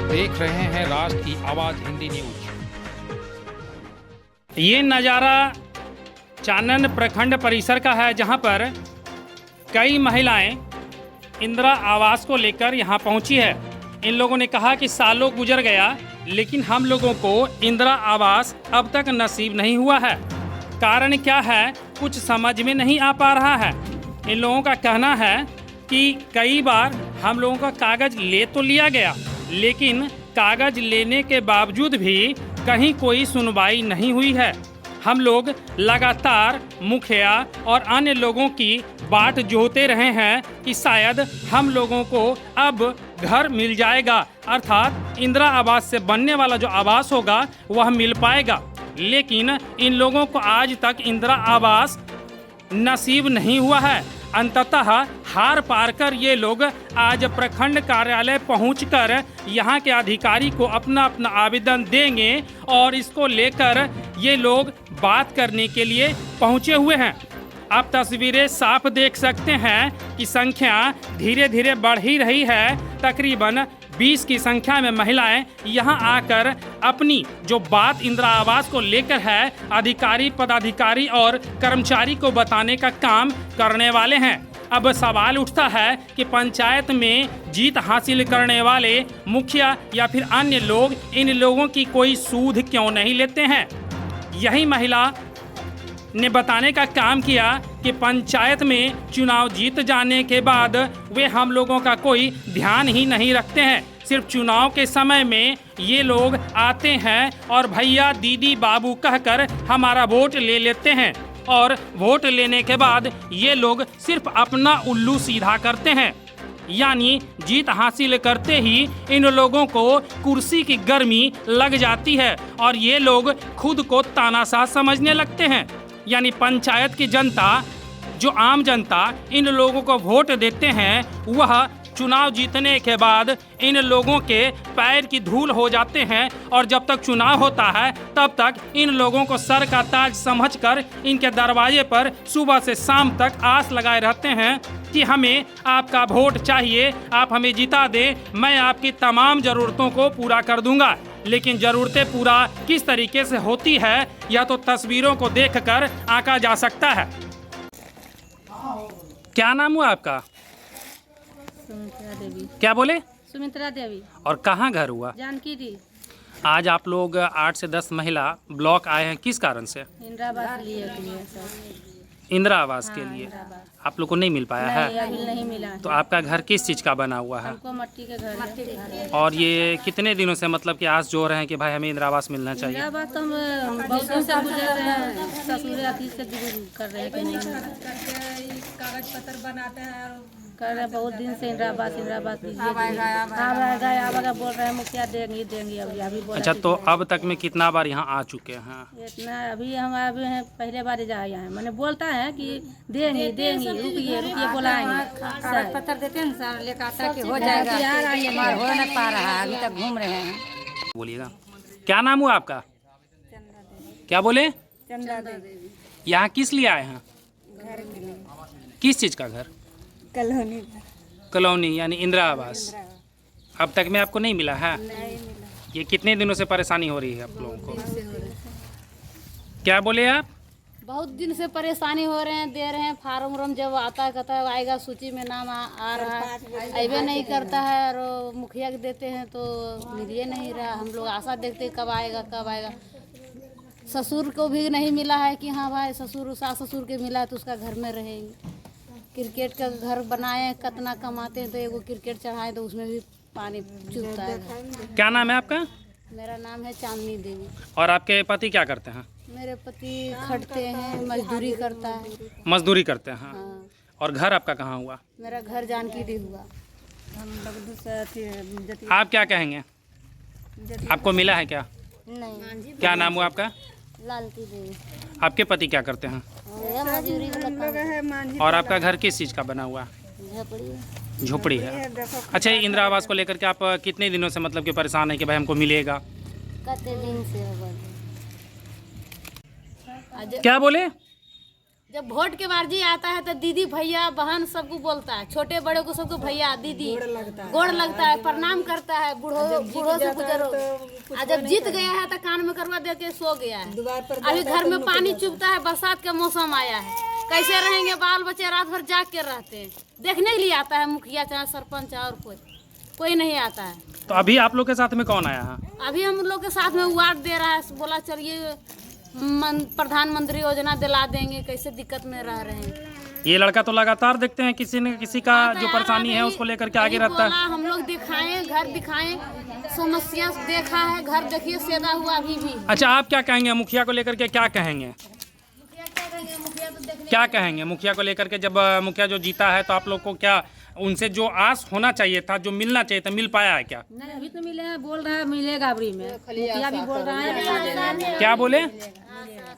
देख रहे हैं राष्ट्र की आवाज हिंदी न्यूज। ये नज़ारा चानन प्रखंड परिसर का है, जहां पर कई महिलाएं इंदिरा आवास को लेकर यहां पहुंची है। इन लोगों ने कहा कि सालों गुजर गया लेकिन हम लोगों को इंदिरा आवास अब तक नसीब नहीं हुआ है। कारण क्या है कुछ समझ में नहीं आ पा रहा है। इन लोगों का कहना है कि कई बार हम लोगों का कागज़ ले तो लिया गया, लेकिन कागज़ लेने के बावजूद भी कहीं कोई सुनवाई नहीं हुई है। हम लोग लगातार मुखिया और अन्य लोगों की बाट जोहते रहे हैं कि शायद हम लोगों को अब घर मिल जाएगा, अर्थात इंदिरा आवास से बनने वाला जो आवास होगा वह मिल पाएगा। लेकिन इन लोगों को आज तक इंदिरा आवास नसीब नहीं हुआ है। अंततः हार पार कर ये लोग आज प्रखंड कार्यालय पहुंचकर यहां के अधिकारी को अपना अपना आवेदन देंगे और इसको लेकर ये लोग बात करने के लिए पहुंचे हुए हैं। आप तस्वीरें साफ देख सकते हैं कि संख्या धीरे धीरे बढ़ ही रही है। तकरीबन 20 की संख्या में महिलाएं यहां आकर अपनी जो बात इंदिरा आवास को लेकर है अधिकारी, पदाधिकारी और कर्मचारी को बताने का काम करने वाले हैं। अब सवाल उठता है कि पंचायत में जीत हासिल करने वाले मुखिया या फिर अन्य लोग इन लोगों की कोई सूद क्यों नहीं लेते हैं। यही महिला ने बताने का काम किया कि पंचायत में चुनाव जीत जाने के बाद वे हम लोगों का कोई ध्यान ही नहीं रखते हैं। सिर्फ चुनाव के समय में ये लोग आते हैं और भैया दीदी बाबू कहकर हमारा वोट ले लेते हैं और वोट लेने के बाद ये लोग सिर्फ अपना उल्लू सीधा करते हैं। यानी जीत हासिल करते ही इन लोगों को कुर्सी की गर्मी लग जाती है और ये लोग खुद को तानाशाह समझने लगते हैं। यानी पंचायत की जनता, जो आम जनता इन लोगों को वोट देते हैं, वह चुनाव जीतने के बाद इन लोगों के पैर की धूल हो जाते हैं और जब तक चुनाव होता है तब तक इन लोगों को सर का ताज समझकर इनके दरवाजे पर सुबह से शाम तक आस लगाए रहते हैं कि हमें आपका वोट चाहिए, आप हमें जिता दें, मैं आपकी तमाम ज़रूरतों को पूरा कर दूंगा। लेकिन ज़रूरतें पूरा किस तरीके से होती है यह तो तस्वीरों को देखकर आंका जा सकता है। क्या नाम हुआ आपका? सुमित्रा देवी। क्या बोले? सुमित्रा देवी। और कहाँ घर हुआ? जानकी दी। आज आप लोग 8 से 10 महिला ब्लॉक आए हैं, किस कारण से? इंदिरा आवास लिए सर। इंदिरा आवास के हाँ, लिए इंदिरा आवास। आप लोग को नहीं मिल पाया है? अभी नहीं मिला है। तो आपका घर किस चीज़ का बना हुआ है? हमको मट्टी के घर है। और ये कितने दिनों से मतलब कि आस जो रहे हैं कि भाई हमें इंदिरा आवास मिलना चाहिए? इंदिरा आवास तो हम बहुत दिन से गुजर रहे हैं, ससुर अथी से कर रहे हैं कि नहीं कागज पत्र बनाते हैं कर रहे, बहुत दिन से इंदिरा आवास दीजिए। आएगा बोल रहे हैं मुखिया देंगी अभी बोला। अच्छा, तो अब तक में कितना बार यहाँ आ चुके हैं? इतना अभी हम अभी हैं, पहले बार जा आए हैं। मैंने बोलता है कि देंगी रुकिए बुलाएंगे, कागज पत्र देते हैं सर, लेकर आता है कि हो जाएगा, मगर हो नहीं पा रहा है, अभी तक घूम रहे हैं। बोलिएगा, क्या नाम हुआ आपका? क्या बोले? चंदा देवी। यहाँ किस लिए आए हैं? घर के लिए। किस चीज़ का घर? कॉलोनी। कॉलोनी यानी इंदिरा आवास। अब तक में आपको नहीं मिला है? नहीं मिला। ये कितने दिनों से परेशानी हो रही है आप लोगों को? क्या बोले आप? बहुत दिन से परेशानी हो रहे हैं, दे रहे हैं फार्म उर्म, जब आता है कहता है आएगा, सूची में नाम आ रहा है, अबे नहीं करता है। और मुखिया के देते हैं तो मिलिए नहीं रहा। हम लोग आशा देखते कब आएगा। ससुर को भी नहीं मिला है कि हाँ भाई ससुर सास ससुर के मिला है तो उसका घर में रहेंगे। क्रिकेट का घर बनाए, कितना कमाते हैं तो एगो क्रिकेट चढ़ाए तो उसमें भी पानी चुभता है। क्या नाम है आपका? मेरा नाम है चांदनी देवी। और आपके पति क्या करते हैं? मेरे पति खटते हैं, मजदूरी करता है। मजदूरी करते हैं। हाँ। और घर आपका कहाँ हुआ? मेरा घर जानकी दी हुआ। हम लोग दूसरा आप क्या कहेंगे? आपको मिला है क्या? नहीं। क्या नाम हुआ आपका? लालती देवी। आपके पति क्या करते हैं? मजदूरी और आपका घर किस चीज़ का बना हुआ? झोपड़ी है। अच्छा, इंदिरा आवास को लेकर के आप कितने दिनों से मतलब कि परेशान है कि भाई हमको मिलेगा? कितने दिन से क्या बोले? जब वोट के बार जी आता है तो दीदी भैया बहन सबको बोलता है, छोटे बड़े को सबको भैया दीदी गोड़ लगता है, प्रणाम करता है, बूढ़ों से बुजुर्ग। और जब जीत गया है तो कान में करवा दे के सो गया है। अभी घर में पानी चुभता है, बरसात का मौसम आया है, कैसे रहेंगे? बाल बच्चे रात भर जाग के रहते हैं। देखने के लिए आता है मुखिया चाहे सरपंच और कोई नहीं आता है। तो अभी आप लोग के साथ में कौन आया है? अभी हम लोग के साथ में वार्ड दे रहा है, बोला चलिए प्रधानमंत्री योजना दिला देंगे, कैसे दिक्कत में रह रहे हैं। ये लड़का तो लगातार देखते हैं किसी न किसी का जो परेशानी है उसको लेकर के आगे रहता है। हम लोग दिखाएं, घर दिखाएं, समस्या देखा है, घर देखिए सेदा हुआ अभी भी। अच्छा, आप क्या कहेंगे मुखिया को लेकर के? क्या कहेंगे? क्या कहेंगे मुखिया को लेकर के? जब मुखिया जो जीता है तो आप लोग को क्या उनसे जो आस होना चाहिए था, जो मिलना चाहिए था, मिल पाया है क्या? नहीं अभी तो मिले हैं, बोल रहा है मिलेगा अबरी में। मुखिया भी बोल रहा है क्या बोले?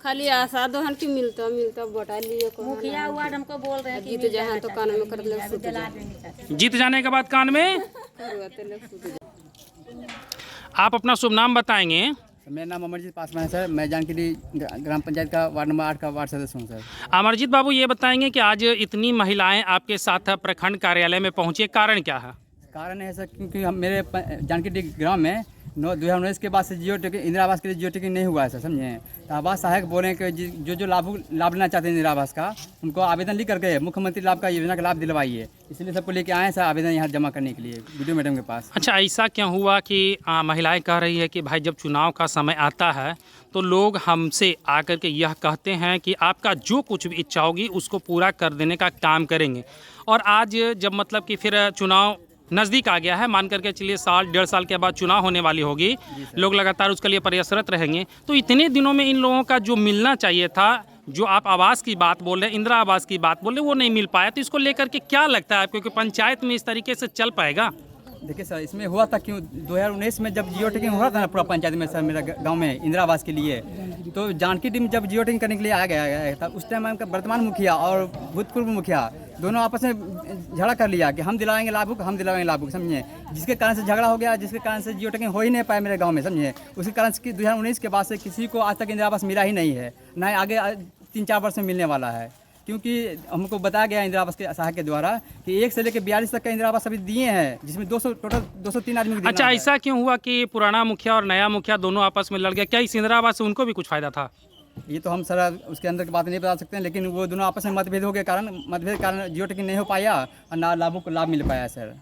खाली आशा दोहन की मिलता वोटा लिए मुखिया वार्ड हमको बोल रहे हैं कि जीत जहाँ तो कान में कर ले जीत जाने के बाद कान में। आप अपना शुभ नाम बताएंगे? मेरा नाम अमरजीत पासवान है सर। मैं जानकी ग्राम पंचायत का वार्ड नंबर 8 का वार्ड सदस्य हूँ सर। अमरजीत बाबू, ये बताएंगे कि आज इतनी महिलाएं आपके साथ प्रखंड कार्यालय में पहुंची, कारण क्या है? कारण है सर क्योंकि हम मेरे जानकी ग्राम में 2019 के बाद से जियो टिकट इंदिरा आवास के लिए जियो टिकट नहीं हुआ है सर, समझे। तो आवास सहायक बोले हैं कि जो लाभ लेना चाहते हैं इंदिरा आवास का, उनको आवेदन लिख करके मुख्यमंत्री लाभ का योजना का लाभ दिलवाइए। इसलिए सबको लेके आए हैं सर आवेदन यहाँ जमा करने के लिए वीडियो मैडम के पास। अच्छा, ऐसा क्या हुआ कि महिलाएं कह रही है कि भाई जब चुनाव का समय आता है तो लोग हमसे आकर के यह कहते हैं कि आपका जो कुछ भी इच्छा होगी उसको पूरा कर देने का काम करेंगे, और आज जब मतलब कि फिर चुनाव नज़दीक आ गया है, मान करके चलिए साल 1.5 साल के बाद चुनाव होने वाली होगी, लोग लगातार उसके लिए प्रयासरत रहेंगे, तो इतने दिनों में इन लोगों का जो मिलना चाहिए था, जो आप आवास की बात बोल रहे हैं, इंदिरा आवास की बात बोल रहे हैं, वो नहीं मिल पाया। तो इसको लेकर के क्या लगता है आपको कि पंचायत में इस तरीके से चल पाएगा? देखिए सर, इसमें हुआ था क्यों 2019 में जब जियो टिकट हुआ था ना पूरा पंचायत में सर, मेरा गांव में इंदिरा आवास के लिए, तो जानकी टीम जब जियो टिकट करने के लिए आ गया था, उस टाइम का वर्तमान मुखिया और भूतपूर्व मुखिया दोनों आपस में झगड़ा कर लिया कि हम दिलाएंगे लाभुक, हम दिलाएंगे लाभुक, समझे। जिसके कारण से झगड़ा हो गया, जिसके कारण से जियो टिकट हो ही नहीं पाया मेरे गाँव में, समझे। उसके कारण से 2019 के बाद से किसी को आज तक इंदिरा आवास मिला ही नहीं है, ना आगे 3-4 वर्ष में मिलने वाला है। क्योंकि हमको बताया गया इंदिरा आवास के सहायक के द्वारा कि 1 से लेकर 42 तक का इंदिरा आवास अभी दिए हैं, जिसमें 200 टोटल 203 आदमी को। अच्छा, ऐसा क्यों हुआ कि पुराना मुखिया और नया मुखिया दोनों आपस में लड़ गया? क्या इस इंदिरा आवास से उनको भी कुछ फायदा था? ये तो हम सर उसके अंदर की बात नहीं बता सकते हैं, लेकिन वो दोनों आपस में मतभेद हो गए, कारण जियो टिकट नहीं हो पाया और ना लाभों को लाभ मिल पाया सर।